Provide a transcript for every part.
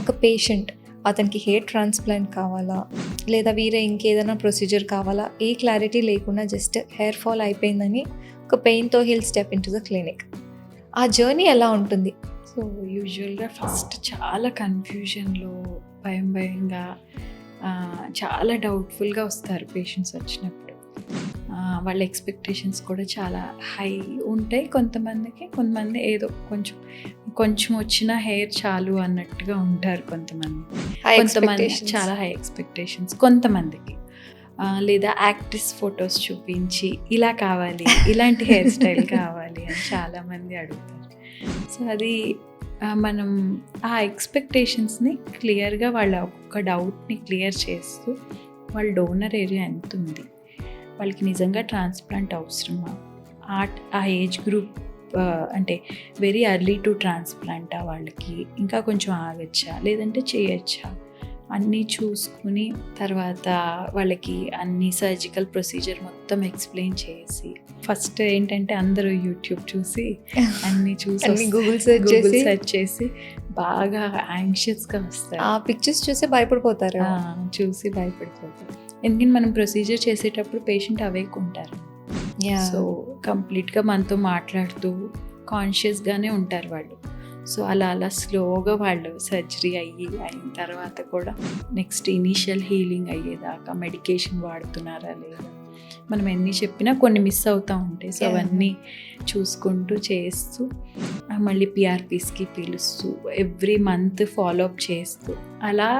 ఒక పేషెంట్ అతనికి hair transplant కావాలా లేదా వేరే ఇంకేదైనా ప్రొసీజర్ కావాలా ఏ క్లారిటీ లేకుండా జస్ట్ హెయిర్ ఫాల్ అయిపోయిందని ఒక పెయిన్తో హీల్ step into the clinic. ఆ జర్నీ ఎలా ఉంటుంది? సో యూజువల్గా ఫస్ట్ చాలా కన్ఫ్యూజన్లో భయంగా చాలా డౌట్ఫుల్గా వస్తారు పేషెంట్స్ వచ్చినప్పుడు. వాళ్ళ ఎక్స్పెక్టేషన్స్ కూడా చాలా హై ఉంటాయి. కొంతమంది ఏదో కొంచెం వచ్చిన హెయిర్ చాలు అన్నట్టుగా ఉంటారు. కొంతమంది చాలా హై ఎక్స్పెక్టేషన్స్ కొంతమందికి. లేదా యాక్ట్రెస్ ఫొటోస్ చూపించి ఇలా కావాలి, ఇలాంటి హెయిర్ స్టైల్ కావాలి అని చాలామంది అడుగుతారు. సో అది మనం ఆ ఎక్స్పెక్టేషన్స్ని క్లియర్గా వాళ్ళ ఒక్కొక్క డౌట్ని క్లియర్ చేస్తూ వాళ్ళ డోనర్ ఏరియా ఎంత ఉంది, వాళ్ళకి నిజంగా ట్రాన్స్ప్లాంట్ అవసరమా, ఆ ఏజ్ గ్రూప్ అంటే వెరీ ఎర్లీ టు ట్రాన్స్ప్లాంటా, వాళ్ళకి ఇంకా కొంచెం ఆగచ్చా లేదంటే చేయొచ్చా అన్నీ చూసుకుని తర్వాత వాళ్ళకి అన్ని సర్జికల్ ప్రొసీజర్ మొత్తం ఎక్స్ప్లెయిన్ చేసి, ఫస్ట్ ఏంటంటే అందరూ యూట్యూబ్ చూసి అన్నీ చూసి గూగుల్ సెర్చ్ చేసి బాగా యాంగ్షియస్గా వస్తారు. ఆ పిక్చర్స్ చూసి భయపడిపోతారు. ఎందుకంటే మనం ప్రొసీజర్ చేసేటప్పుడు పేషెంట్ అవేక్ ఉంటారు. సో కంప్లీట్గా మనతో మాట్లాడుతూ కాన్షియస్గానే ఉంటారు వాళ్ళు. సో అలా స్లోగా వాళ్ళు సర్జరీ అయిన తర్వాత కూడా నెక్స్ట్ ఇనీషియల్ హీలింగ్ అయ్యేదాకా మెడికేషన్ వాడుతున్నారా లేదా, మనం ఎన్ని చెప్పినా కొన్ని మిస్ అవుతూ ఉంటాయి. సో అవన్నీ చూసుకుంటూ చేస్తూ మళ్ళీ పిఆర్పీస్కి పిలుస్తూ ఎవ్రీ మంత్ ఫాలోఅప్ చేస్తూ అలా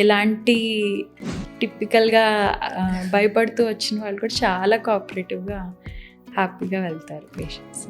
ఎలాంటి టిపికల్గా భయపడుతూ వచ్చిన వాళ్ళు కూడా చాలా కోఆపరేటివ్గా హ్యాపీగా వెళ్తారు పేషెంట్స్.